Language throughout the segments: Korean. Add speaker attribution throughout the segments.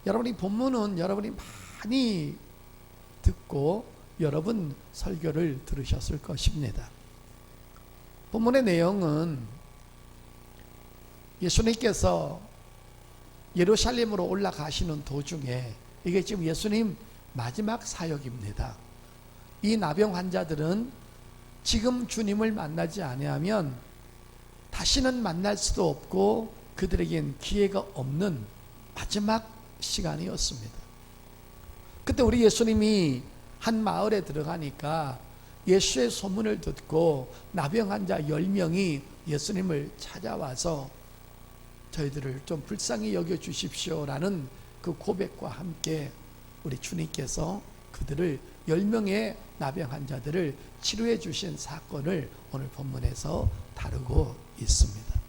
Speaker 1: 여러분, 이 본문은 여러분이 많이 듣고 여러 번 설교를 들으셨을 것입니다. 본문의 내용은 예수님께서 예루살렘으로 올라가시는 도중에, 이게 지금 예수님 마지막 사역입니다. 이 나병 환자들은 지금 주님을 만나지 아니하면 다시는 만날 수도 없고 그들에겐 기회가 없는 마지막 시간이었습니다. 그때 우리 예수님이 한 마을에 들어가니까 예수의 소문을 듣고 나병 환자 10명이 예수님을 찾아와서 저희들을 좀 불쌍히 여겨주십시오라는 그 고백과 함께 우리 주님께서 그들을 10명의 나병 환자들을 치료해 주신 사건을 오늘 본문에서 다루고 있습니다.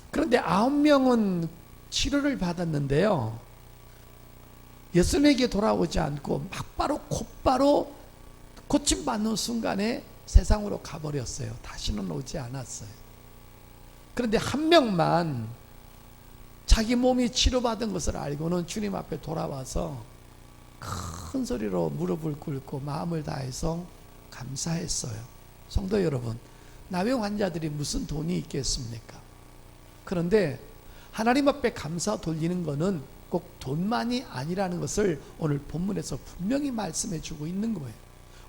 Speaker 1: 그런데 9명은 치료를 받았는데요, 예수님에게 돌아오지 않고 곧바로 고침받는 순간에 세상으로 가버렸어요. 다시는 오지 않았어요. 그런데 한 명만 자기 몸이 치료받은 것을 알고는 주님 앞에 돌아와서 큰 소리로 무릎을 꿇고 마음을 다해서 감사했어요. 성도 여러분, 나병 환자들이 무슨 돈이 있겠습니까? 그런데 하나님 앞에 감사 돌리는 것은 꼭 돈만이 아니라는 것을 오늘 본문에서 분명히 말씀해 주고 있는 거예요.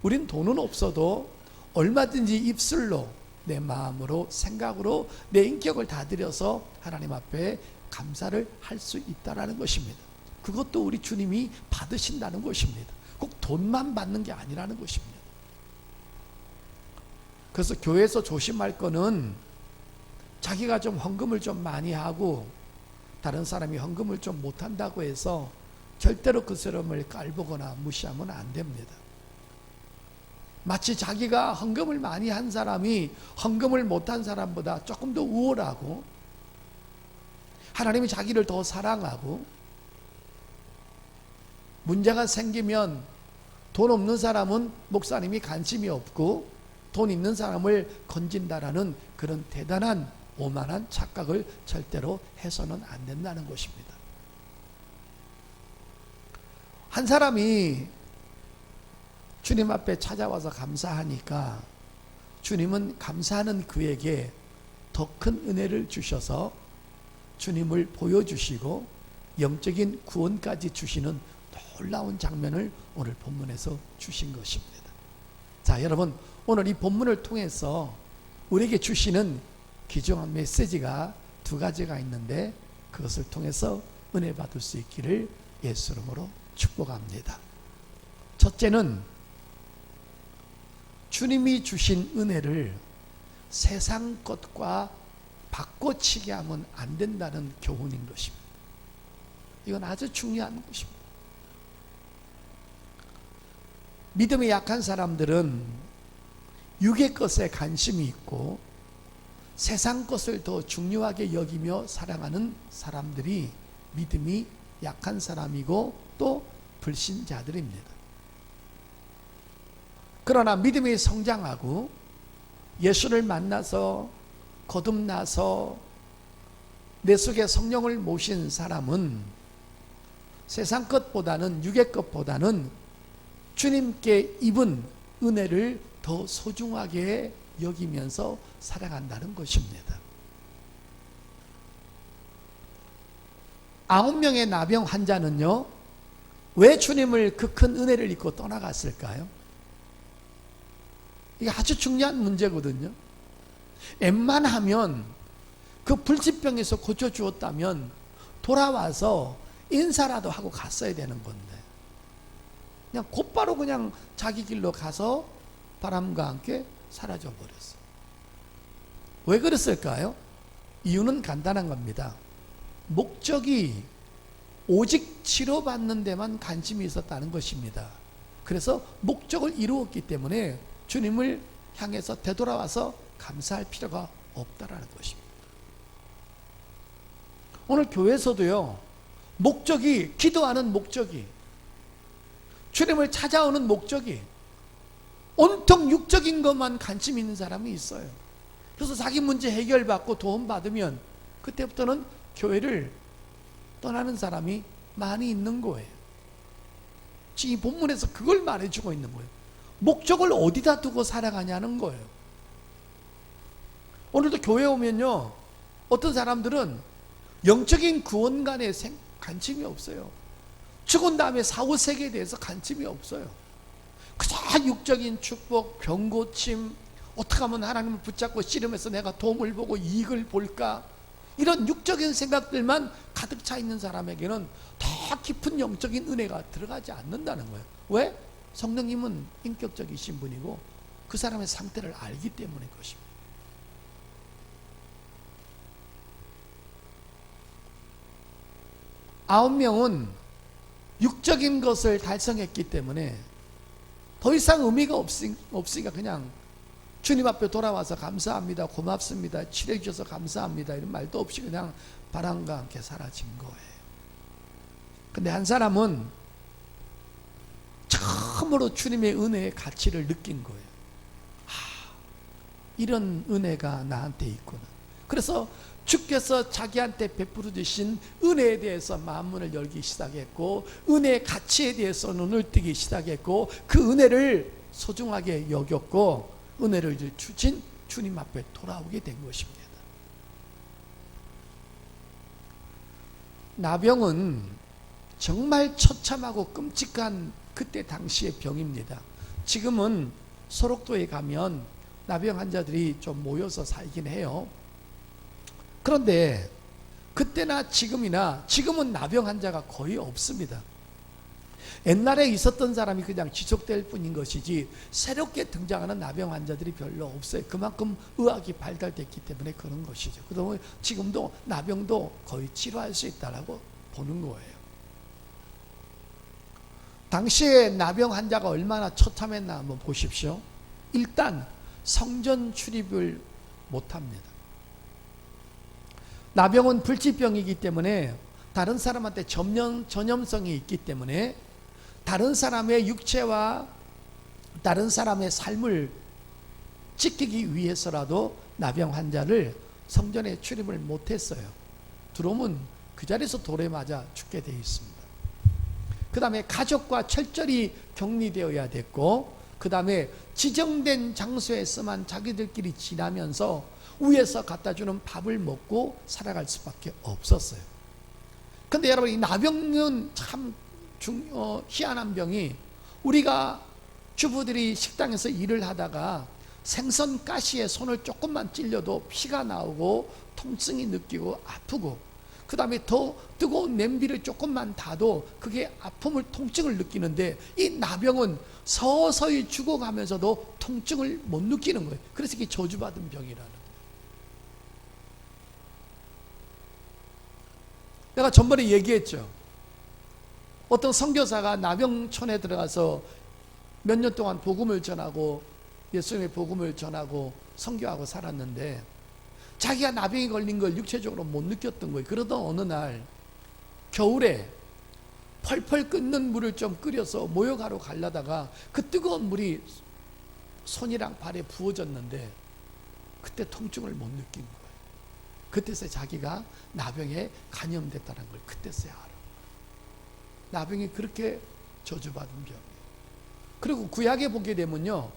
Speaker 1: 우린 돈은 없어도 얼마든지 입술로, 내 마음으로, 생각으로 내 인격을 다 들여서 하나님 앞에 감사를 할 수 있다는 것입니다. 그것도 우리 주님이 받으신다는 것입니다. 꼭 돈만 받는 게 아니라는 것입니다. 그래서 교회에서 조심할 거는 자기가 좀 헌금을 좀 많이 하고 다른 사람이 헌금을 좀 못한다고 해서 절대로 그 사람을 깔보거나 무시하면 안 됩니다. 마치 자기가 헌금을 많이 한 사람이 헌금을 못한 사람보다 조금 더 우월하고 하나님이 자기를 더 사랑하고, 문제가 생기면 돈 없는 사람은 목사님이 관심이 없고 돈 있는 사람을 건진다라는 그런 대단한 오만한 착각을 절대로 해서는 안 된다는 것입니다. 한 사람이 주님 앞에 찾아와서 감사하니까 주님은 감사하는 그에게 더 큰 은혜를 주셔서 주님을 보여주시고 영적인 구원까지 주시는 놀라운 장면을 오늘 본문에서 주신 것입니다. 자, 여러분, 오늘 이 본문을 통해서 우리에게 주시는 귀중한 메시지가 두 가지가 있는데 그것을 통해서 은혜 받을 수 있기를 예수 이름으로 축복합니다. 첫째는 주님이 주신 은혜를 세상 것과 바꿔치기 하면 안 된다는 교훈인 것입니다. 이건 아주 중요한 것입니다. 믿음이 약한 사람들은 육의 것에 관심이 있고 세상 것을 더 중요하게 여기며 사랑하는 사람들이 믿음이 약한 사람이고 또 불신자들입니다. 그러나 믿음이 성장하고 예수를 만나서 거듭나서 내 속에 성령을 모신 사람은 세상 것보다는, 육의 것보다는 주님께 입은 은혜를 더 소중하게 여기면서 살아간다는 것입니다. 9명의 나병 환자는요, 왜 주님을 그 큰 은혜를 입고 떠나갔을까요? 이게 아주 중요한 문제거든요. 웬만하면 그 불치병에서 고쳐주었다면 돌아와서 인사라도 하고 갔어야 되는 건데 그냥 곧바로 그냥 자기 길로 가서 바람과 함께 사라져 버렸어요. 왜 그랬을까요? 이유는 간단한 겁니다. 목적이 오직 치료받는 데만 관심이 있었다는 것입니다. 그래서 목적을 이루었기 때문에 주님을 향해서 되돌아와서 감사할 필요가 없다라는 것입니다. 오늘 교회에서도요, 목적이, 기도하는 목적이, 주님을 찾아오는 목적이 온통 육적인 것만 관심 있는 사람이 있어요. 그래서 자기 문제 해결받고 도움받으면 그때부터는 교회를 떠나는 사람이 많이 있는 거예요. 지금 이 본문에서 그걸 말해주고 있는 거예요. 목적을 어디다 두고 살아가냐는 거예요. 오늘도 교회 오면요, 어떤 사람들은 영적인 구원관에 관심이 없어요. 죽은 다음에 사후세계에 대해서 관심이 없어요. 그저 육적인 축복, 병고침, 어떻게 하면 하나님을 붙잡고 씨름해서 내가 도움을 보고 이익을 볼까, 이런 육적인 생각들만 가득 차 있는 사람에게는 더 깊은 영적인 은혜가 들어가지 않는다는 거예요. 왜? 성령님은 인격적이신 분이고 그 사람의 상태를 알기 때문인 것입니다. 아홉 명은 육적인 것을 달성했기 때문에 더 이상 의미가 없으니까 그냥 주님 앞에 돌아와서 감사합니다, 고맙습니다, 치료해 주셔서 감사합니다 이런 말도 없이 그냥 바람과 함께 사라진 거예요. 근데 한 사람은 처음으로 주님의 은혜의 가치를 느낀 거예요. 이런 은혜가 나한테 있구나. 그래서 주께서 자기한테 베풀어 주신 은혜에 대해서 마음문을 열기 시작했고, 은혜의 가치에 대해서 눈을 뜨기 시작했고, 그 은혜를 소중하게 여겼고, 은혜를 주신 주님 앞에 돌아오게 된 것입니다. 나병은 정말 처참하고 끔찍한 그때 당시의 병입니다. 지금은 소록도에 가면 나병 환자들이 좀 모여서 살긴 해요. 그런데 그때나 지금이나, 지금은 나병 환자가 거의 없습니다. 옛날에 있었던 사람이 그냥 지속될 뿐인 것이지 새롭게 등장하는 나병 환자들이 별로 없어요. 그만큼 의학이 발달됐기 때문에 그런 것이죠. 그러면 지금도 나병도 거의 치료할 수 있다고 보는 거예요. 당시에 나병 환자가 얼마나 처참했나 한번 보십시오. 일단 성전 출입을 못합니다. 나병은 불치병이기 때문에 다른 사람한테 전염성이 있기 때문에 다른 사람의 육체와 다른 사람의 삶을 지키기 위해서라도 나병 환자를 성전에 출입을 못했어요. 들어오면 그 자리에서 돌에 맞아 죽게 되어 있습니다. 그 다음에 가족과 철저히 격리되어야 됐고, 그 다음에 지정된 장소에서만 자기들끼리 지나면서 위에서 갖다 주는 밥을 먹고 살아갈 수밖에 없었어요. 근데 여러분, 이 나병은 참 희한한 병이, 우리가 주부들이 식당에서 일을 하다가 생선 가시에 손을 조금만 찔려도 피가 나오고 통증이 느끼고 아프고, 그 다음에 더 뜨거운 냄비를 조금만 닿아도 그게 아픔을, 통증을 느끼는데, 이 나병은 서서히 죽어가면서도 통증을 못 느끼는 거예요. 그래서 이게 저주받은 병이라는 거예요. 내가 전번에 얘기했죠. 어떤 선교사가 나병촌에 들어가서 몇 년 동안 복음을 전하고 예수님의 복음을 전하고 선교하고 살았는데, 자기가 나병이 걸린 걸 육체적으로 못 느꼈던 거예요. 그러던 어느 날 겨울에 펄펄 끓는 물을 좀 끓여서 모욕하러 가려다가 그 뜨거운 물이 손이랑 발에 부어졌는데 그때 통증을 못 느낀 거예요. 그때서야 자기가 나병에 감염됐다는 걸 그때서야 알아. 나병이 그렇게 저주받은 병이에요. 그리고 구약에 보게 되면요,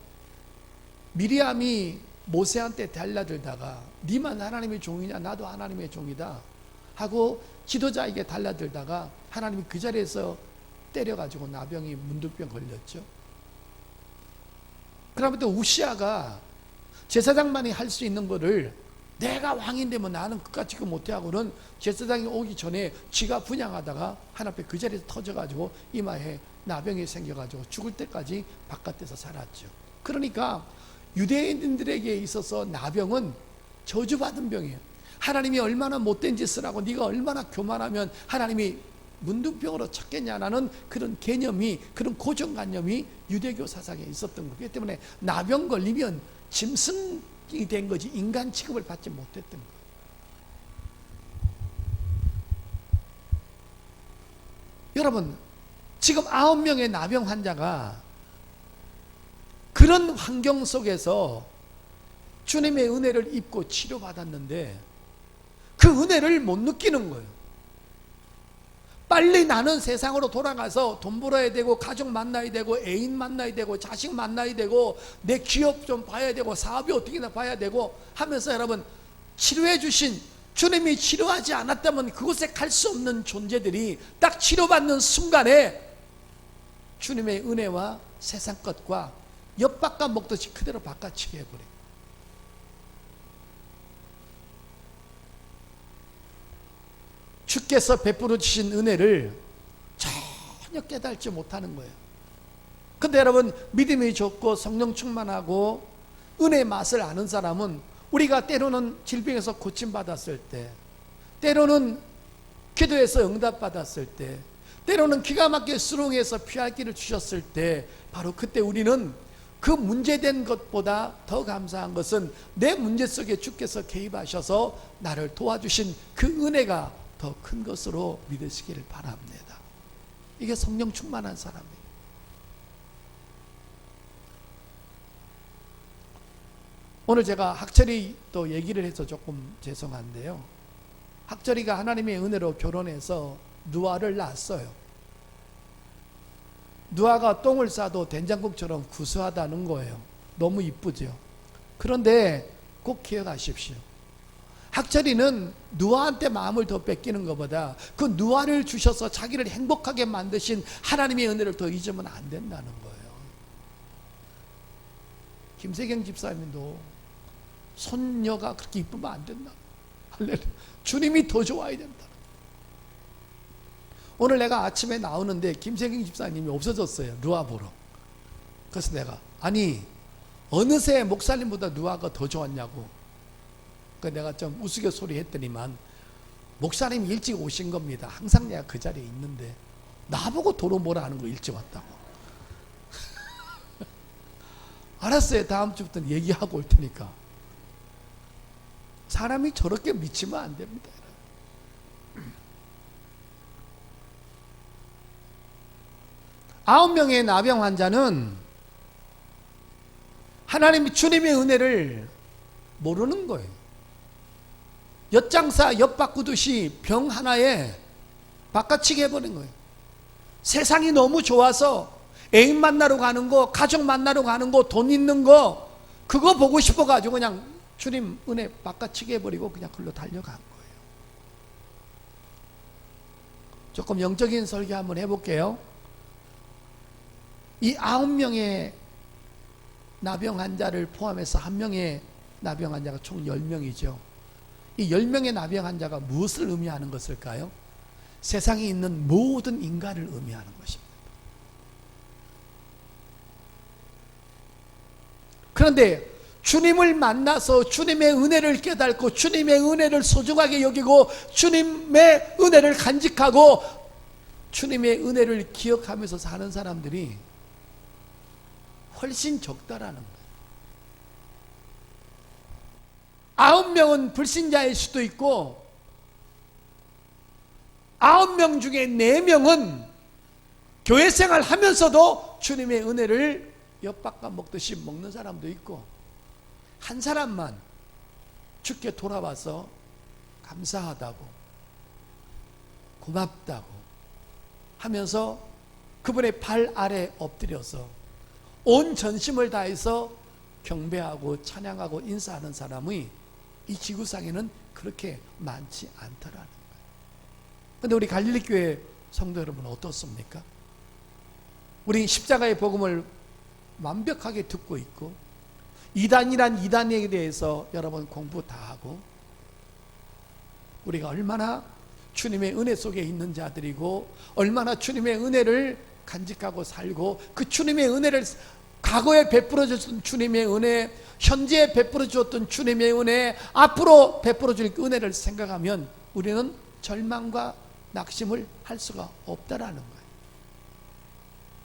Speaker 1: 미리암이 모세한테 달라들다가 니만 하나님의 종이냐, 나도 하나님의 종이다 하고 지도자에게 달라들다가 하나님이 그 자리에서 때려가지고 나병이 문둥병 걸렸죠. 그러면 또 우시아가 제사장만이 할 수 있는 거를 내가 왕이 되면 나는 그까짓 거 못해하고는 제사장이 오기 전에 지가 분향하다가 하나님 앞에 그 자리에서 터져가지고 이마에 나병이 생겨가지고 죽을 때까지 바깥에서 살았죠. 그러니까 유대인들에게 있어서 나병은 저주받은 병이에요. 하나님이 얼마나 못된 짓을 하고 네가 얼마나 교만하면 하나님이 문둥병으로 찾겠냐라는 그런 개념이, 그런 고정관념이 유대교 사상에 있었던 거기 때문에 나병 걸리면 짐승이 된 거지 인간 취급을 받지 못했던 거예요. 여러분, 지금 9명의 나병 환자가 그런 환경 속에서 주님의 은혜를 입고 치료받았는데 그 은혜를 못 느끼는 거예요. 빨리 나는 세상으로 돌아가서 돈 벌어야 되고 가족 만나야 되고 애인 만나야 되고 자식 만나야 되고 내 기업 좀 봐야 되고 사업이 어떻게나 봐야 되고 하면서 여러분, 치료해 주신 주님이 치료하지 않았다면 그곳에 갈 수 없는 존재들이 딱 치료받는 순간에 주님의 은혜와 세상 것과 엿바꿔 먹듯이 그대로 바꿔치기 해버려요. 주께서 베풀어 주신 은혜를 전혀 깨달지 못하는 거예요. 근데 여러분, 믿음이 좋고 성령 충만하고 은혜의 맛을 아는 사람은 우리가 때로는 질병에서 고침받았을 때, 때로는 기도에서 응답받았을 때, 때로는 기가 막히게 수렁에서 피할 길을 주셨을 때, 바로 그때 우리는 그 문제된 것보다 더 감사한 것은 내 문제 속에 주께서 개입하셔서 나를 도와주신 그 은혜가 더 큰 것으로 믿으시기를 바랍니다. 이게 성령 충만한 사람이에요. 오늘 제가 학철이 또 얘기를 해서 조금 죄송한데요, 학철이가 하나님의 은혜로 결혼해서 누아를 낳았어요. 누아가 똥을 싸도 된장국처럼 구수하다는 거예요. 너무 이쁘죠. 그런데 꼭 기억하십시오. 학철이는 누아한테 마음을 더 뺏기는 것보다 그 누아를 주셔서 자기를 행복하게 만드신 하나님의 은혜를 더 잊으면 안 된다는 거예요. 김세경 집사님도 손녀가 그렇게 이쁘면 안 된다. 할렐루야. 주님이 더 좋아야 된다. 오늘 내가 아침에 나오는데 김세경 집사님이 없어졌어요. 누아 보러. 그래서 내가, 아니 어느새 목사님보다 누아가 더 좋았냐고. 그 내가 좀 우스갯소리 했더니만, 목사님이 일찍 오신 겁니다. 항상 내가 그 자리에 있는데 나보고 도로 뭐라 하는 거 일찍 왔다고. 알았어요. 다음 주부터는 얘기하고 올 테니까. 사람이 저렇게 미치면 안 됩니다. 아홉 명의 나병 환자는 하나님이 주님의 은혜를 모르는 거예요. 엿장사 엿바꾸듯이 병 하나에 바꿔치기 해버린 거예요. 세상이 너무 좋아서 애인 만나러 가는 거, 가족 만나러 가는 거, 돈 있는 거, 그거 보고 싶어가지고 그냥 주님 은혜 바꿔치기 해버리고 그냥 글로 달려간 거예요. 조금 영적인 설교 한번 해볼게요. 이 9명의 나병 환자를 포함해서 1명의 나병 환자가 총 10명이죠. 이 10명의 나병 환자가 무엇을 의미하는 것일까요? 세상에 있는 모든 인간을 의미하는 것입니다. 그런데 주님을 만나서 주님의 은혜를 깨닫고 주님의 은혜를 소중하게 여기고 주님의 은혜를 간직하고 주님의 은혜를 기억하면서 사는 사람들이 훨씬 적다라는 거예요. 9명은 불신자일 수도 있고 9명 중에 4명은 교회 생활 하면서도 주님의 은혜를 엿바꿔 먹듯이 먹는 사람도 있고, 한 사람만 주께 돌아와서 감사하다고 고맙다고 하면서 그분의 발 아래 엎드려서 온 전심을 다해서 경배하고 찬양하고 인사하는 사람이 이 지구상에는 그렇게 많지 않더라는 거예요. 그런데 우리 갈릴리 교회 성도 여러분 어떻습니까? 우리 십자가의 복음을 완벽하게 듣고 있고, 이단이란 이단에 대해서 여러분 공부 다 하고, 우리가 얼마나 주님의 은혜 속에 있는 자들이고 얼마나 주님의 은혜를 간직하고 살고, 그 주님의 은혜를 과거에 베풀어 줬던 주님의 은혜, 현재에 베풀어 주었던 주님의 은혜, 앞으로 베풀어 줄 은혜를 생각하면 우리는 절망과 낙심을 할 수가 없다라는 거예요.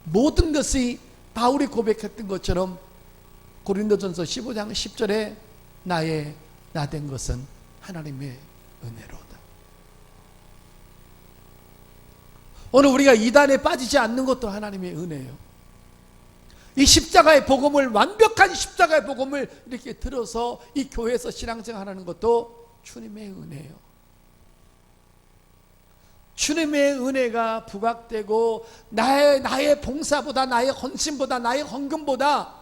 Speaker 1: 모든 것이 바울이 고백했던 것처럼 고린도전서 15장 10절에 나의 나 된 것은 하나님의 은혜로다. 오늘 우리가 이단에 빠지지 않는 것도 하나님의 은혜예요. 이 십자가의 복음을, 완벽한 십자가의 복음을 이렇게 들어서 이 교회에서 신앙생활하는 것도 주님의 은혜예요. 주님의 은혜가 부각되고 나의 봉사보다, 나의 헌신보다, 나의 헌금보다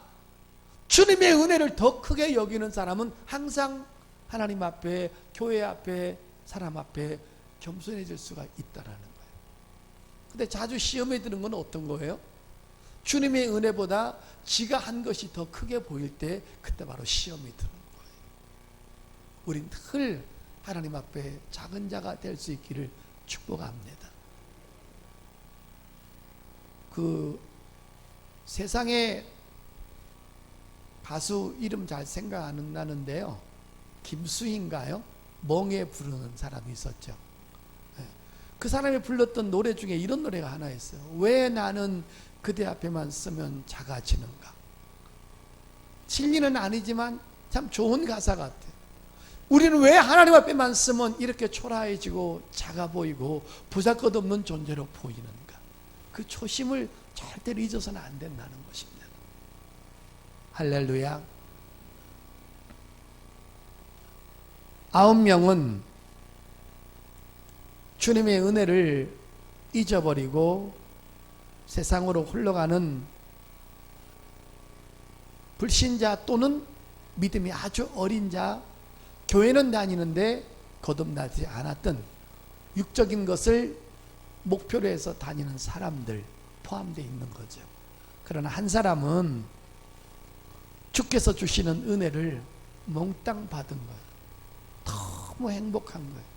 Speaker 1: 주님의 은혜를 더 크게 여기는 사람은 항상 하나님 앞에, 교회 앞에, 사람 앞에 겸손해질 수가 있다라는 거예요. 근데 자주 시험에 드는 건 어떤 거예요? 주님의 은혜보다 지가 한 것이 더 크게 보일 때 그때 바로 시험이 드는 거예요. 우린 늘 하나님 앞에 작은 자가 될 수 있기를 축복합니다. 그 세상에 가수 이름 잘 생각 안 나는데요, 김수희인가요? 멍에 부르는 사람이 있었죠. 그 사람이 불렀던 노래 중에 이런 노래가 하나 있어요. 왜 나는 그대 앞에만 서면 작아지는가. 진리는 아니지만 참 좋은 가사 같아요. 우리는 왜 하나님 앞에만 서면 이렇게 초라해지고 작아 보이고 보잘것없는 존재로 보이는가. 그 초심을 절대로 잊어서는 안 된다는 것입니다. 할렐루야. 9명은 주님의 은혜를 잊어버리고 세상으로 흘러가는 불신자 또는 믿음이 아주 어린 자, 교회는 다니는데 거듭나지 않았던 육적인 것을 목표로 해서 다니는 사람들 포함되어 있는 거죠. 그러나 한 사람은 주께서 주시는 은혜를 몽땅 받은 거예요. 너무 행복한 거예요.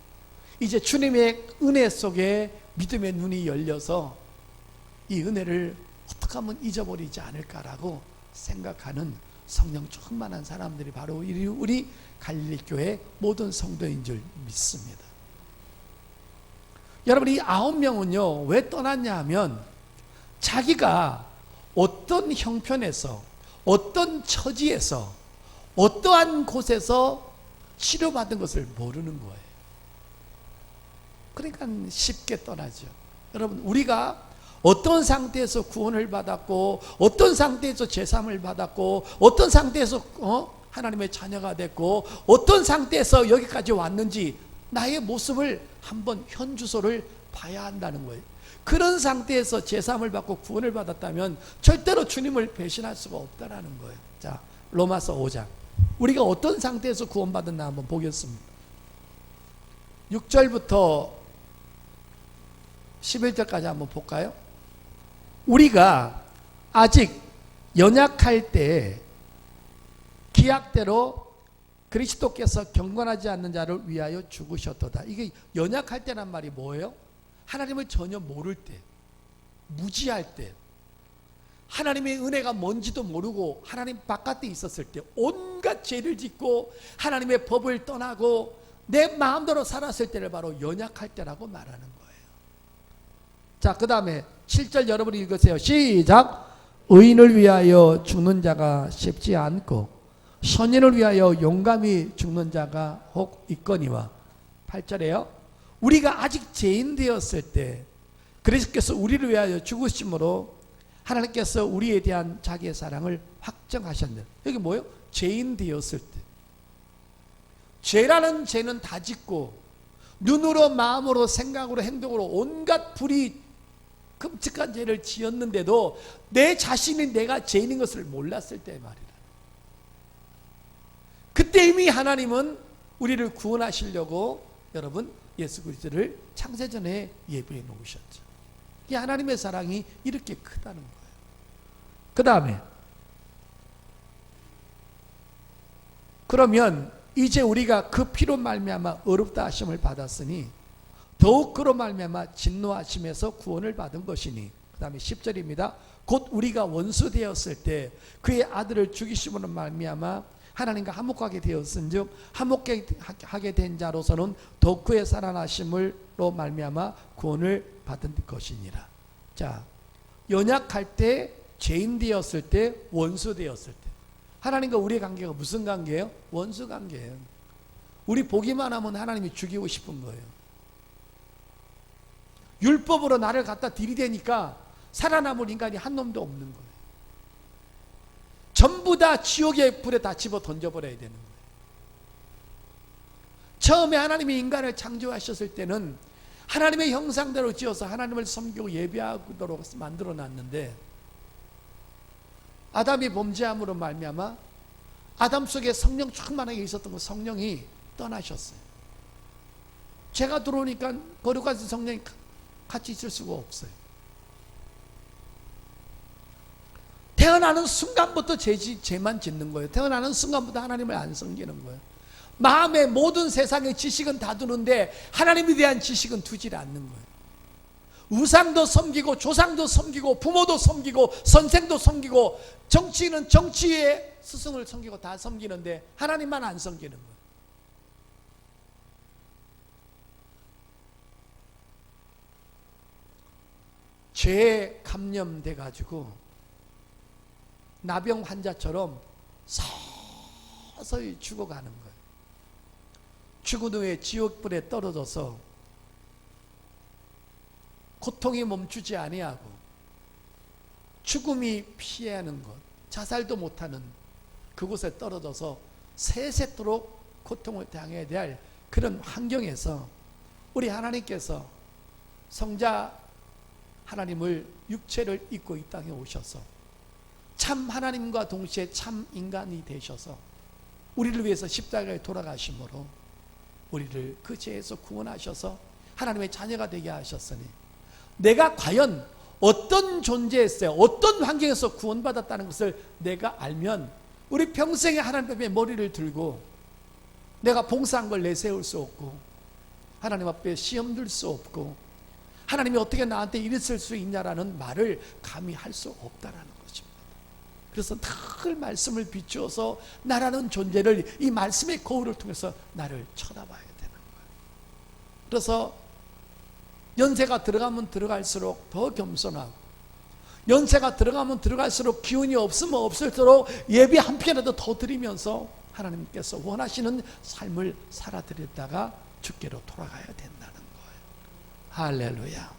Speaker 1: 이제 주님의 은혜 속에 믿음의 눈이 열려서 이 은혜를 어떻게 하면 잊어버리지 않을까라고 생각하는 성령 충만한 사람들이 바로 우리 갈릴리 교회 모든 성도인 줄 믿습니다. 여러분, 이 9명은요 왜 떠났냐 하면 자기가 어떤 형편에서, 어떤 처지에서, 어떠한 곳에서 치료받은 것을 모르는 거예요. 그러니까 쉽게 떠나죠. 여러분, 우리가 어떤 상태에서 구원을 받았고, 어떤 상태에서 제삼을 받았고, 어떤 상태에서 하나님의 자녀가 됐고, 어떤 상태에서 여기까지 왔는지 나의 모습을 한번 현주소를 봐야 한다는 거예요. 그런 상태에서 제삼을 받고 구원을 받았다면 절대로 주님을 배신할 수가 없다라는 거예요. 자, 로마서 5장. 우리가 어떤 상태에서 구원받았나 한번 보겠습니다. 6절부터 11절까지 한번 볼까요? 우리가 아직 연약할 때 기약대로 그리스도께서 경건하지 않는 자를 위하여 죽으셨도다. 이게 연약할 때란 말이 뭐예요? 하나님을 전혀 모를 때, 무지할 때, 하나님의 은혜가 뭔지도 모르고 하나님 바깥에 있었을 때, 온갖 죄를 짓고 하나님의 법을 떠나고 내 마음대로 살았을 때를 바로 연약할 때라고 말하는 거예요. 자, 그 다음에 7절 여러분이 읽으세요. 시작. 의인을 위하여 죽는 자가 쉽지 않고 선인을 위하여 용감히 죽는 자가 혹 있거니와. 8절에요. 우리가 아직 죄인 되었을 때 그리스도께서 우리를 위하여 죽으심으로 하나님께서 우리에 대한 자기의 사랑을 확정하셨네. 여기 뭐예요? 죄인 되었을 때. 죄라는 죄는 다 짓고 눈으로, 마음으로, 생각으로, 행동으로 온갖 불이 끔찍한 죄를 지었는데도 내 자신이 내가 죄인인 것을 몰랐을 때 말이라. 그때 이미 하나님은 우리를 구원하시려고 여러분 예수 그리스도를 창세전에 예비해 놓으셨죠. 이 하나님의 사랑이 이렇게 크다는 거예요. 그 다음에 그러면 이제 우리가 그 피로 말미암아 의롭다 하심을 받았으니 더욱 그로 말미암아 진노하심에서 구원을 받은 것이니. 그 다음에 10절입니다. 곧 우리가 원수 되었을 때 그의 아들을 죽이심으로 말미암아 하나님과 화목하게 되었은즉 화목하게 된 자로서는 더욱 그의 살아나심으로 말미암아 구원을 받은 것이니라. 자, 연약할 때, 죄인 되었을 때, 원수 되었을 때 하나님과 우리의 관계가 무슨 관계예요? 원수 관계예요. 우리 보기만 하면 하나님이 죽이고 싶은 거예요. 율법으로 나를 갖다 들이대니까 살아남을 인간이 한 놈도 없는 거예요. 전부 다 지옥의 불에 다 집어 던져버려야 되는 거예요. 처음에 하나님이 인간을 창조하셨을 때는 하나님의 형상대로 지어서 하나님을 섬기고 예배하도록 만들어 놨는데, 아담이 범죄함으로 말미암아 아담 속에 성령 충만하게 있었던 그 성령이 떠나셨어요. 죄가 들어오니까 거룩하신 성령이 같이 있을 수가 없어요. 태어나는 순간부터 죄만 짓는 거예요. 태어나는 순간부터 하나님을 안 섬기는 거예요. 마음에 모든 세상의 지식은 다 두는데 하나님에 대한 지식은 두질 않는 거예요. 우상도 섬기고 조상도 섬기고 부모도 섬기고 선생도 섬기고 정치인은 정치의 스승을 섬기고 다 섬기는데 하나님만 안 섬기는 거예요. 죄에 감염돼 가지고 나병 환자처럼 서서히 죽어가는 거예요. 죽은 후에 지옥불에 떨어져서 고통이 멈추지 아니하고 죽음이 피하는 것, 자살도 못하는 그곳에 떨어져서 세세토록 고통을 당해야 될 그런 환경에서 우리 하나님께서 성자 하나님을 육체를 입고 이 땅에 오셔서 참 하나님과 동시에 참 인간이 되셔서 우리를 위해서 십자가에 돌아가심으로 우리를 그 죄에서 구원하셔서 하나님의 자녀가 되게 하셨으니 내가 과연 어떤 존재였어요, 어떤 환경에서 구원받았다는 것을 내가 알면 우리 평생에 하나님 앞에 머리를 들고 내가 봉사한 걸 내세울 수 없고 하나님 앞에 시험 들 수 없고 하나님이 어떻게 나한테 이랬을 수 있냐라는 말을 감히 할 수 없다라는 것입니다. 그래서 늘 말씀을 비추어서 나라는 존재를 이 말씀의 거울을 통해서 나를 쳐다봐야 되는 거예요. 그래서 연세가 들어가면 들어갈수록 더 겸손하고 연세가 들어가면 들어갈수록 기운이 없으면 없을수록 예배 한 편이라도 더 드리면서 하나님께서 원하시는 삶을 살아드렸다가 주께로 돌아가야 된다는 거예요. 할렐루야.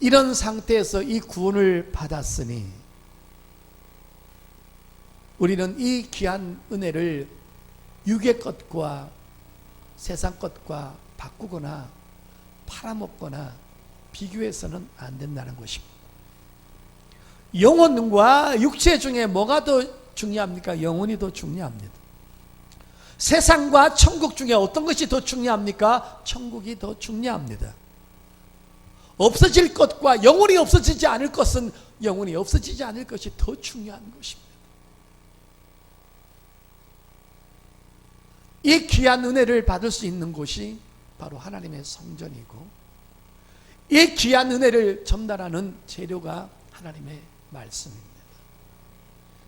Speaker 1: 이런 상태에서 이 구원을 받았으니 우리는 이 귀한 은혜를 육의 것과 세상 것과 바꾸거나 팔아먹거나 비교해서는 안 된다는 것입니다. 영혼과 육체 중에 뭐가 더 중요합니까? 영혼이 더 중요합니다. 세상과 천국 중에 어떤 것이 더 중요합니까? 천국이 더 중요합니다. 없어질 것과 영원히 없어지지 않을 것은 영원히 없어지지 않을 것이 더 중요한 것입니다. 이 귀한 은혜를 받을 수 있는 곳이 바로 하나님의 성전이고 이 귀한 은혜를 전달하는 재료가 하나님의 말씀입니다.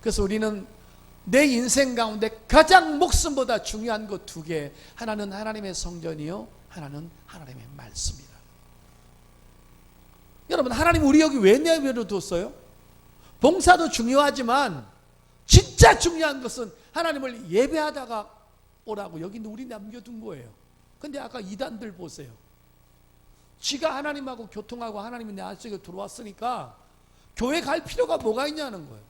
Speaker 1: 그래서 우리는 내 인생 가운데 가장 목숨보다 중요한 것 두 개, 하나는 하나님의 성전이요, 하나는 하나님의 말씀이다. 여러분, 하나님 우리 여기 왜 내버려뒀어요? 봉사도 중요하지만 진짜 중요한 것은 하나님을 예배하다가 오라고 여기 우리 남겨둔 거예요. 근데 아까 이단들 보세요. 지가 하나님하고 교통하고 하나님이 내 안속에 들어왔으니까 교회 갈 필요가 뭐가 있냐는 거예요.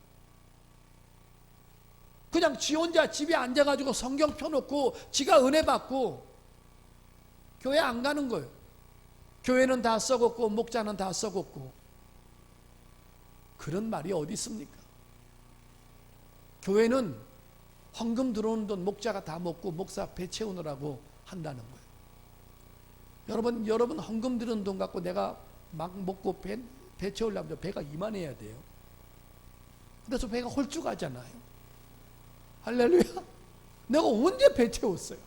Speaker 1: 그냥 지 혼자 집에 앉아가지고 성경 펴놓고 지가 은혜 받고 교회 안 가는 거예요. 교회는 다 썩었고 목자는 다 썩었고 그런 말이 어디 있습니까? 교회는 헌금 들어오는 돈 목자가 다 먹고 목사 배 채우느라고 한다는 거예요. 여러분 헌금 들은 돈 갖고 내가 막 먹고 배 채우려면 배가 이만해야 돼요. 그래서 배가 홀쭉하잖아요. 할렐루야. 내가 언제 배 채웠어요?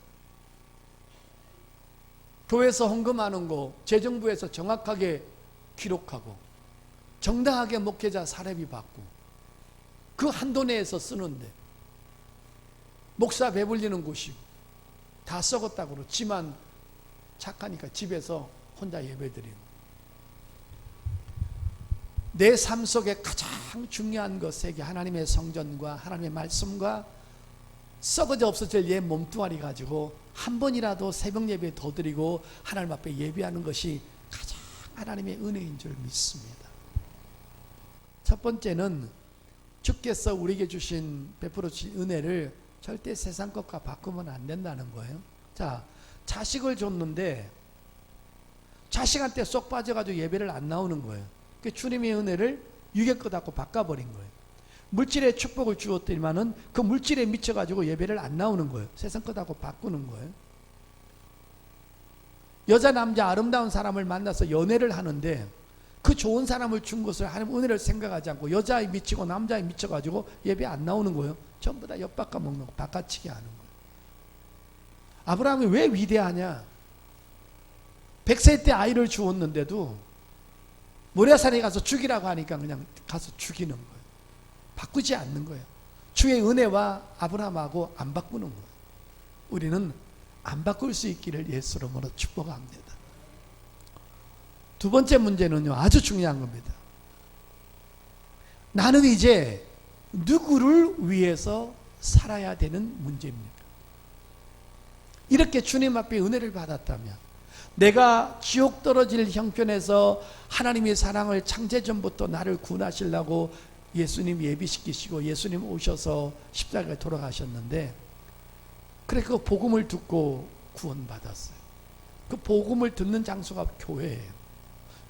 Speaker 1: 교회에서 헌금하는 거 재정부에서 정확하게 기록하고 정당하게 목회자 사례비 받고 그 한도 내에서 쓰는데 목사 배불리는 곳이고 다 썩었다고 그러지만 착하니까 집에서 혼자 예배드리고 내 삶 속에 가장 중요한 것 세 개, 하나님의 성전과 하나님의 말씀과 썩어져 없어질 옛 몸뚱아리 가지고 한 번이라도 새벽 예배 더 드리고 하나님 앞에 예배하는 것이 가장 하나님의 은혜인 줄 믿습니다. 첫 번째는 주께서 우리에게 베풀어 주신 은혜를 절대 세상 것과 바꾸면 안 된다는 거예요. 자, 자식을 줬는데 자식한테 쏙 빠져가지고 예배를 안 나오는 거예요. 그 주님의 은혜를 유괴 것 갖고 바꿔버린 거예요. 물질의 축복을 주었더니만은 그 물질에 미쳐가지고 예배를 안 나오는 거예요. 세상 것 갖고 바꾸는 거예요. 여자 남자 아름다운 사람을 만나서 연애를 하는데 그 좋은 사람을 준 것을 하나님 은혜를 생각하지 않고 여자에 미치고 남자에 미쳐가지고 예배 안 나오는 거예요. 전부 다 엿바꿔 먹는 거, 바꿔치기 하는 거예요. 아브라함이 왜 위대하냐? 100세 때 아이를 주었는데도 모리아산에 가서 죽이라고 하니까 그냥 가서 죽이는 거예요. 바꾸지 않는 거예요. 주의 은혜와 아브라함하고 안 바꾸는 거예요. 우리는 안 바꿀 수 있기를 예수 이름으로 축복합니다. 두 번째 문제는요, 아주 중요한 겁니다. 나는 이제 누구를 위해서 살아야 되는 문제입니까? 이렇게 주님 앞에 은혜를 받았다면, 내가 지옥 떨어질 형편에서 하나님의 사랑을 창세전부터 나를 구원하시려고 예수님 예비시키시고 예수님 오셔서 십자가에 돌아가셨는데, 그래 그 복음을 듣고 구원받았어요. 그 복음을 듣는 장소가 교회예요.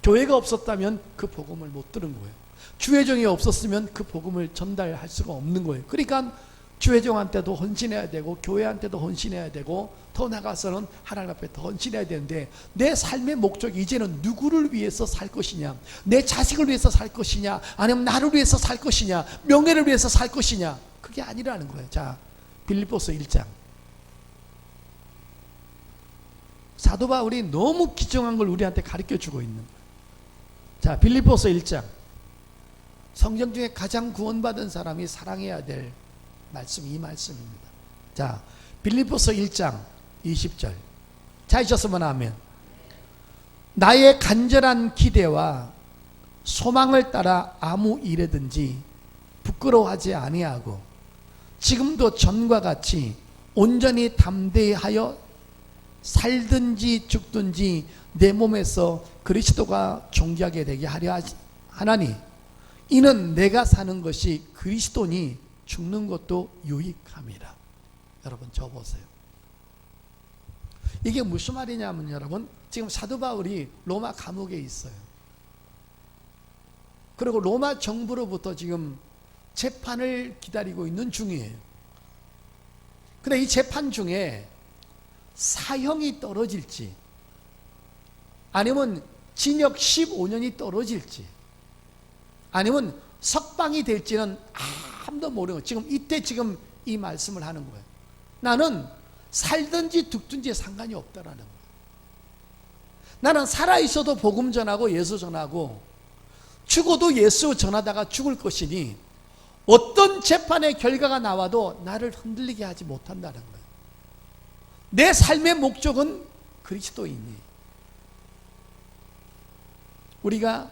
Speaker 1: 교회가 없었다면 그 복음을 못 들은 거예요. 주회종이 없었으면 그 복음을 전달할 수가 없는 거예요. 그러니까 주회종한테도 헌신해야 되고 교회한테도 헌신해야 되고 더 나가서는 하나님 앞에 더 헌신해야 되는데, 내 삶의 목적이 이제는 누구를 위해서 살 것이냐, 내 자식을 위해서 살 것이냐, 아니면 나를 위해서 살 것이냐, 명예를 위해서 살 것이냐, 그게 아니라는 거예요. 자, 빌립보서 1장. 사도 바울이 너무 기정한 걸 우리한테 가르쳐주고 있는 거예요. 자, 빌립보서 1장. 성경 중에 가장 구원받은 사람이 사랑해야 될 말씀이 이 말씀입니다. 자, 빌립보서 1장 20절. 찾으셨으면 하면, 나의 간절한 기대와 소망을 따라 아무 일에든지 부끄러워하지 아니하고 지금도 전과 같이 온전히 담대하여 살든지 죽든지 내 몸에서 그리스도가 존귀하게 되게 하려 하나니, 이는 내가 사는 것이 그리스도니 죽는 것도 유익함이라. 여러분, 저 보세요. 이게 무슨 말이냐면, 여러분, 지금 사도 바울이 로마 감옥에 있어요. 그리고 로마 정부로부터 지금 재판을 기다리고 있는 중이에요. 근데 이 재판 중에 사형이 떨어질지 아니면 징역 15년이 떨어질지 아니면 석방이 될지는 아무도 모르는 거예요. 지금 이때 지금 이 말씀을 하는 거예요. 나는 살든지 죽든지 상관이 없다라는 거예요. 나는 살아있어도 복음 전하고 예수 전하고 죽어도 예수 전하다가 죽을 것이니 어떤 재판의 결과가 나와도 나를 흔들리게 하지 못한다는 거예요. 내 삶의 목적은 그리스도이니 우리가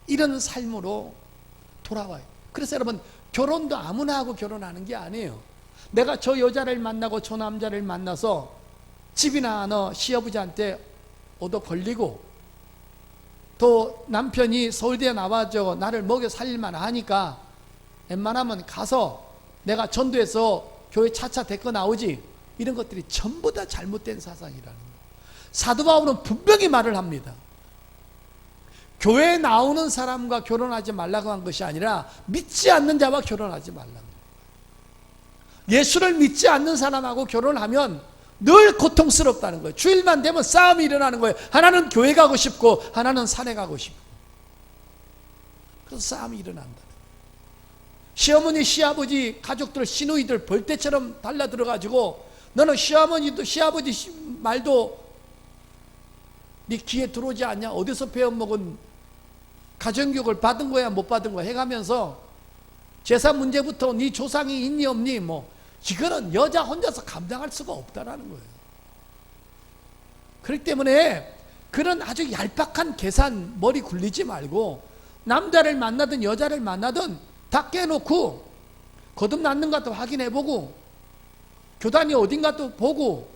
Speaker 1: 이런 삶으로 돌아와요. 그래서 여러분, 결혼도 아무나 하고 결혼하는 게 아니에요. 내가 저 여자를 만나고 저 남자를 만나서 집이나 하나 시아버지한테 얻어 걸리고 또 남편이 서울대에 나와서 나를 먹여 살릴만 하니까 웬만하면 가서 내가 전도해서 교회 차차 데리고 나오지, 이런 것들이 전부 다 잘못된 사상이라는 거예요. 사도 바울은 분명히 말을 합니다. 교회에 나오는 사람과 결혼하지 말라고 한 것이 아니라 믿지 않는 자와 결혼하지 말라는 거예요. 예수를 믿지 않는 사람하고 결혼하면 늘 고통스럽다는 거예요. 주일만 되면 싸움이 일어나는 거예요. 하나는 교회 가고 싶고 하나는 산에 가고 싶고, 그래서 싸움이 일어난다. 시어머니 시아버지 가족들 시누이들 벌떼처럼 달라들어가지고 너는 시어머니도 시아버지 말도 네 귀에 들어오지 않냐, 어디서 배워먹은 가정교육을 받은 거야 못 받은 거야 해가면서 제사 문제부터 네 조상이 있니 없니, 뭐 이거는 여자 혼자서 감당할 수가 없다라는 거예요. 그렇기 때문에 그런 아주 얄팍한 계산 머리 굴리지 말고 남자를 만나든 여자를 만나든 다 깨놓고 거듭났는 것도 확인해보고 교단이 어딘가 또 보고,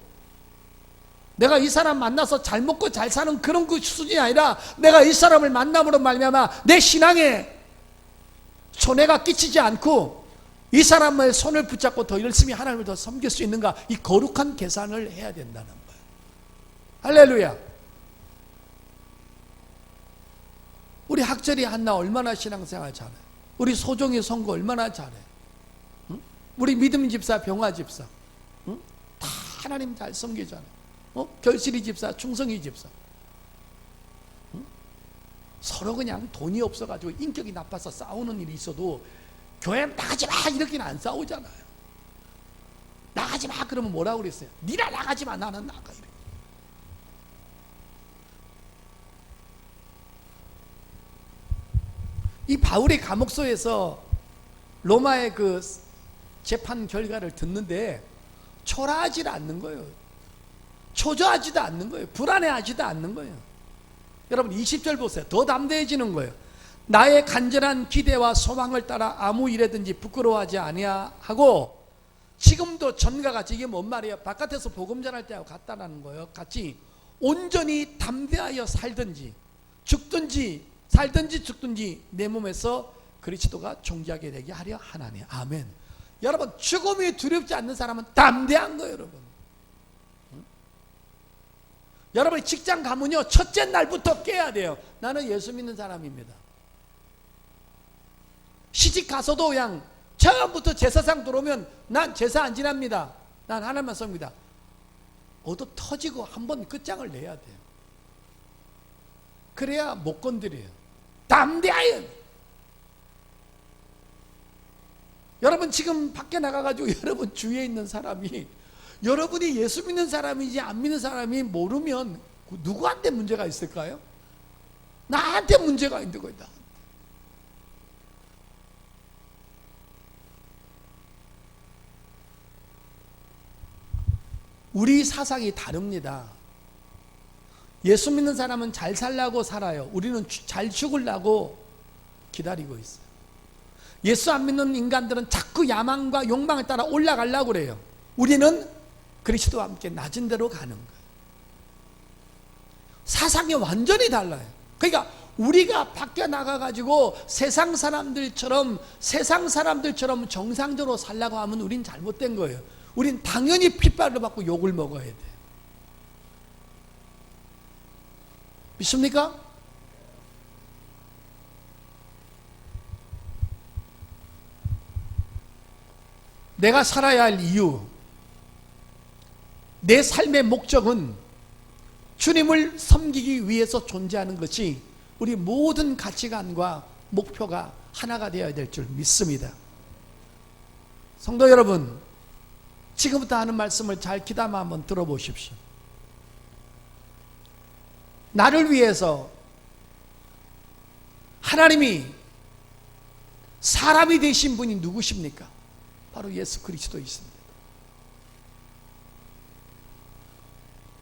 Speaker 1: 내가 이 사람 만나서 잘 먹고 잘 사는 그런 그 수준이 아니라 내가 이 사람을 만남으로 말미암아 내 신앙에 손해가 끼치지 않고 이 사람의 손을 붙잡고 더 열심히 하나님을 더 섬길 수 있는가, 이 거룩한 계산을 해야 된다는 거예요. 할렐루야. 우리 학절이 한나 얼마나 신앙생활 잘해. 우리 소종이 성구 얼마나 잘해. 응? 우리 믿음 집사 병화 집사, 응? 다 하나님 잘 섬기잖아요. 결실이 집사, 충성이 집사. 응? 서로 그냥 돈이 없어가지고 인격이 나빠서 싸우는 일이 있어도 교회 나가지 마 이렇게는 안 싸우잖아요. 나가지 마 그러면 뭐라고 그랬어요? 니나 나가지 마, 나는 나가. 이렇게. 이 바울이 감옥소에서 로마의 그 재판 결과를 듣는데 초라하지 않는 거예요. 초조하지도 않는 거예요. 불안해하지도 않는 거예요. 여러분 20절 보세요. 더 담대해지는 거예요. 나의 간절한 기대와 소망을 따라 아무 일에든지 부끄러워하지 아니하고, 지금도 전과 같이, 이게 뭔 말이에요? 바깥에서 복음 전할 때하고 같다라는 거예요. 같이 온전히 담대하여 살든지 죽든지 살든지 죽든지 내 몸에서 그리스도가 존귀하게 되게 하려 하나니. 아멘. 여러분 죽음이 두렵지 않는 사람은 담대한 거예요. 여러분, 여러분 직장 가면요 첫째 날부터 깨야 돼요. 나는 예수 믿는 사람입니다. 시집 가서도 그냥 처음부터 제사상 들어오면 난 제사 안 지납니다. 난 하나님만 씁니다. 얻어 터지고 한번 끝장을 내야 돼요. 그래야 못 건드려요. 담대하여. 여러분 지금 밖에 나가가지고 여러분 주위에 있는 사람이 여러분이 예수 믿는 사람인지 안 믿는 사람이 모르면 누구한테 문제가 있을까요? 나한테 문제가 있는 거다. 우리 사상이 다릅니다. 예수 믿는 사람은 잘 살라고 살아요. 우리는 잘 죽으려고 기다리고 있어요. 예수 안 믿는 인간들은 자꾸 야망과 욕망에 따라 올라가려고 그래요. 우리는 그리스도와 함께 낮은 데로 가는 거예요. 사상이 완전히 달라요. 그러니까 우리가 밖에 나가가지고 세상 사람들처럼 정상적으로 살려고 하면 우린 잘못된 거예요. 우린 당연히 핏발을 받고 욕을 먹어야 돼. 믿습니까? 내가 살아야 할 이유, 내 삶의 목적은 주님을 섬기기 위해서 존재하는 것이 우리 모든 가치관과 목표가 하나가 되어야 될 줄 믿습니다. 성도 여러분, 지금부터 하는 말씀을 잘 귀담아 한번 들어보십시오. 나를 위해서 하나님이 사람이 되신 분이 누구십니까? 바로 예수 그리스도이십니다.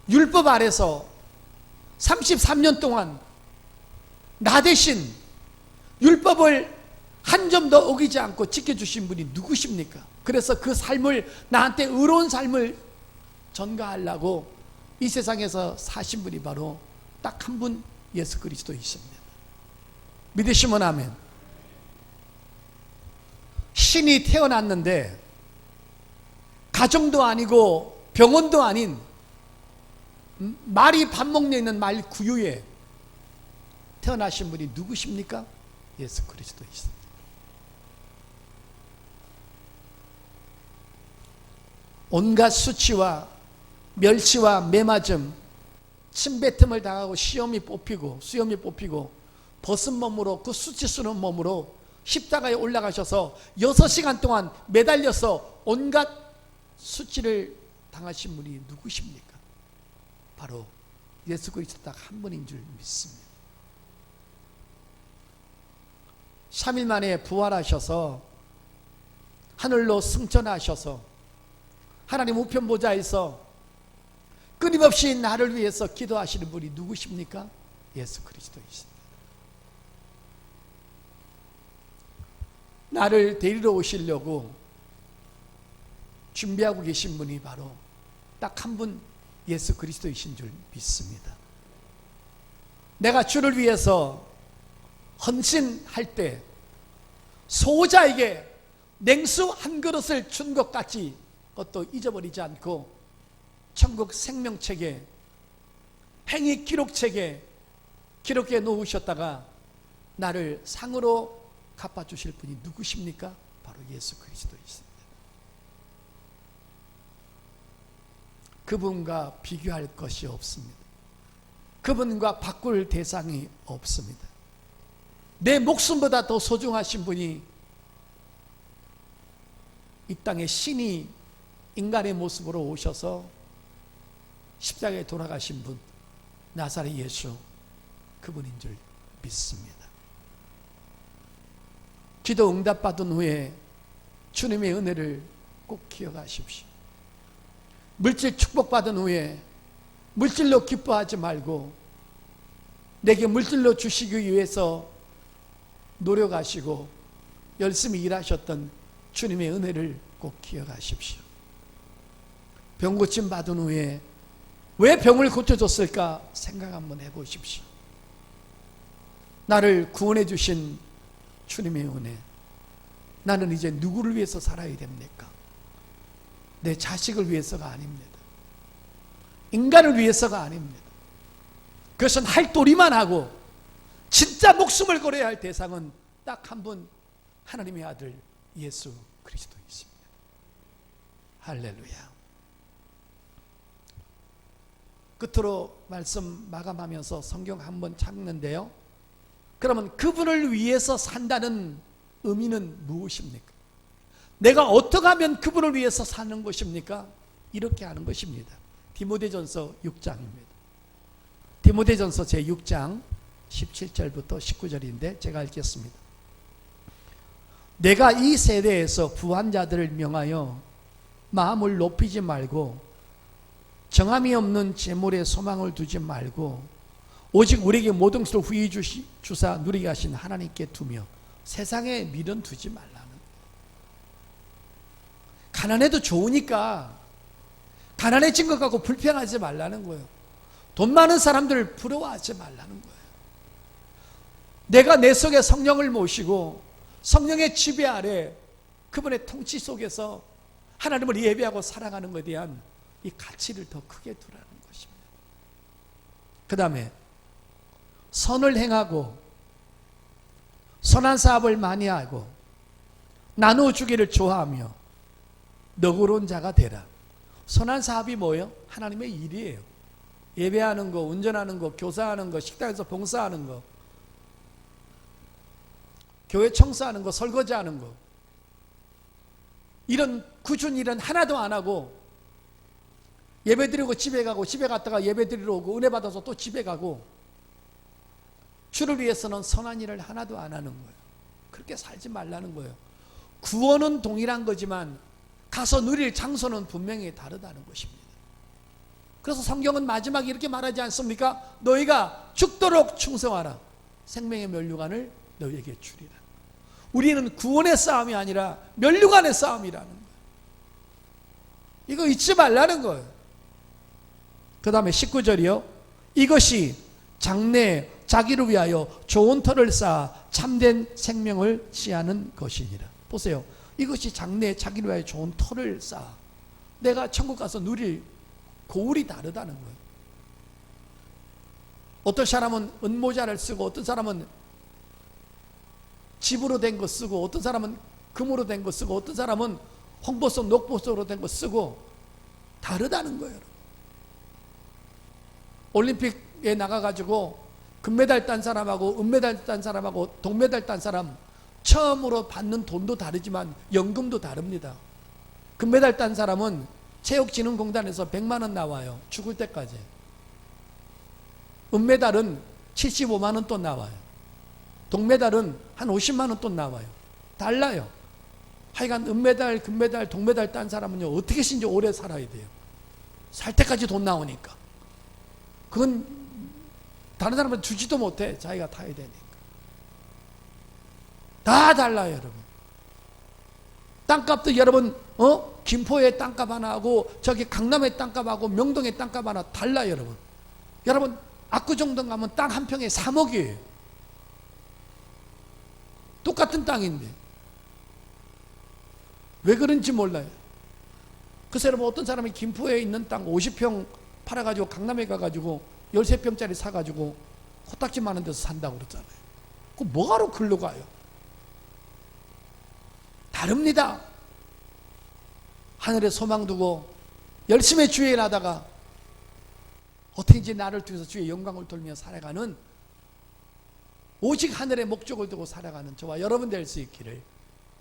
Speaker 1: 율법 아래서 33년 동안 나 대신 율법을 한 점도 어기지 않고 지켜주신 분이 누구십니까? 그래서 그 삶을, 나한테 의로운 삶을 전가하려고 이 세상에서 사신 분이 바로 딱 한 분, 예수 그리스도이십니다. 믿으시면 아멘. 신이 태어났는데 가정도 아니고 병원도 아닌 말이 밥 먹는 있는 말 구유에 태어나신 분이 누구십니까? 예수 그리스도이십니다. 온갖 수치와 멸시와 매맞음, 침뱉음을 당하고 수염이 뽑히고 벗은 몸으로, 그 수치스러운 몸으로 십자가에 올라가셔서 6시간 동안 매달려서 온갖 수치를 당하신 분이 누구십니까? 바로 예수 그리스도 딱 한 분인 줄 믿습니다. 3일 만에 부활하셔서 하늘로 승천하셔서 하나님 우편 보좌에서 끊임없이 나를 위해서 기도하시는 분이 누구십니까? 예수 그리스도이십니다. 나를 데리러 오시려고 준비하고 계신 분이 바로 딱 한 분, 예수 그리스도이신 줄 믿습니다. 내가 주를 위해서 헌신할 때 소자에게 냉수 한 그릇을 준 것 같이 그것도 잊어버리지 않고 천국 생명책에 행위 기록책에 기록해 놓으셨다가 나를 상으로 갚아주실 분이 누구십니까? 바로 예수 그리스도이십니다. 그분과 비교할 것이 없습니다. 그분과 바꿀 대상이 없습니다. 내 목숨보다 더 소중하신 분이 이 땅에 신이 인간의 모습으로 오셔서 십자가에 돌아가신 분, 나사렛 예수, 그분인 줄 믿습니다. 기도 응답받은 후에 주님의 은혜를 꼭 기억하십시오. 물질 축복받은 후에 물질로 기뻐하지 말고 내게 물질로 주시기 위해서 노력하시고 열심히 일하셨던 주님의 은혜를 꼭 기억하십시오. 병 고침 받은 후에 왜 병을 고쳐줬을까 생각 한번 해보십시오. 나를 구원해 주신 주님의 은혜, 나는 이제 누구를 위해서 살아야 됩니까? 내 자식을 위해서가 아닙니다. 인간을 위해서가 아닙니다. 그것은 할 도리만 하고 진짜 목숨을 걸어야 할 대상은 딱 한 분, 하나님의 아들 예수 그리스도이십니다. 할렐루야. 끝으로 말씀 마감하면서 성경 한번 찾는데요. 그러면 그분을 위해서 산다는 의미는 무엇입니까? 내가 어떻게 하면 그분을 위해서 사는 것입니까? 이렇게 하는 것입니다. 디모데전서 6장입니다. 디모데전서 제6장 17절부터 19절인데 제가 읽겠습니다. 내가 이 세대에서 부한 자들을 명하여 마음을 높이지 말고 정함이 없는 재물에 소망을 두지 말고 오직 우리에게 모든 것을 후히 주사 누리게 하신 하나님께 두며 세상에 미련 두지 말라는 거예요. 가난해도 좋으니까 가난해진 것 갖고 불평하지 말라는 거예요. 돈 많은 사람들을 부러워하지 말라는 거예요. 내가 내 속에 성령을 모시고 성령의 지배 아래 그분의 통치 속에서 하나님을 예배하고 살아가는 것에 대한 이 가치를 더 크게 두라는 것입니다. 그 다음에 선을 행하고 선한 사업을 많이 하고 나누어주기를 좋아하며 너그러운 자가 되라. 선한 사업이 뭐예요? 하나님의 일이에요. 예배하는 거, 운전하는 거, 교사하는 거, 식당에서 봉사하는 거, 교회 청소하는 거, 설거지하는 거, 이런 꾸준한 일은 하나도 안 하고 예배 드리고 집에 가고 집에 갔다가 예배 드리러 오고 은혜 받아서 또 집에 가고 주를 위해서는 선한 일을 하나도 안 하는 거예요. 그렇게 살지 말라는 거예요. 구원은 동일한 거지만 가서 누릴 장소는 분명히 다르다는 것입니다. 그래서 성경은 마지막에 이렇게 말하지 않습니까? 너희가 죽도록 충성하라. 생명의 면류관을 너희에게 주리라. 우리는 구원의 싸움이 아니라 면류관의 싸움이라는 거예요. 이거 잊지 말라는 거예요. 그 다음에 19절이요. 이것이 장래에 자기를 위하여 좋은 터를 쌓아 참된 생명을 취하는 것이니라. 보세요. 이것이 장래에 자기를 위하여 좋은 터를 쌓아. 내가 천국 가서 누릴 고울이 다르다는 거예요. 어떤 사람은 은모자를 쓰고 어떤 사람은 집으로 된 거 쓰고 어떤 사람은 금으로 된 거 쓰고 어떤 사람은 홍보석, 녹보석으로 된 거 쓰고 다르다는 거예요. 올림픽에 나가가지고 금메달 딴 사람하고 은메달 딴 사람하고 동메달 딴 사람 처음으로 받는 돈도 다르지만 연금도 다릅니다. 금메달 딴 사람은 체육진흥공단에서 100만 원 나와요. 죽을 때까지. 은메달은 75만 원 돈 나와요. 동메달은 한 50만 원 돈 나와요. 달라요. 하여간 은메달, 금메달, 동메달 딴 사람은요 어떻게 신지 오래 살아야 돼요. 살 때까지 돈 나오니까. 그건 다른 사람은 주지도 못해. 자기가 타야 되니까. 다 달라요, 여러분. 땅값도 여러분 김포의 땅값 하나 하고 저기 강남의 땅값하고 명동의 땅값 하나 달라요, 여러분. 여러분 압구정동 가면 땅 한 평에 3억이에요. 똑같은 땅인데 왜 그런지 몰라요. 그래서 여러분 어떤 사람이 김포에 있는 땅 50평 팔아가지고 강남에 가가지고 13평짜리 사가지고 코딱지 많은 데서 산다고 그러잖아요. 그 뭐하러 글로 가요? 다릅니다. 하늘에 소망 두고 열심히 주의 일 하다가 어떻게든지 나를 통해서 주의 영광을 돌며 살아가는, 오직 하늘의 목적을 두고 살아가는 저와 여러분 될 수 있기를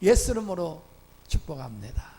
Speaker 1: 예수 이름으로 축복합니다.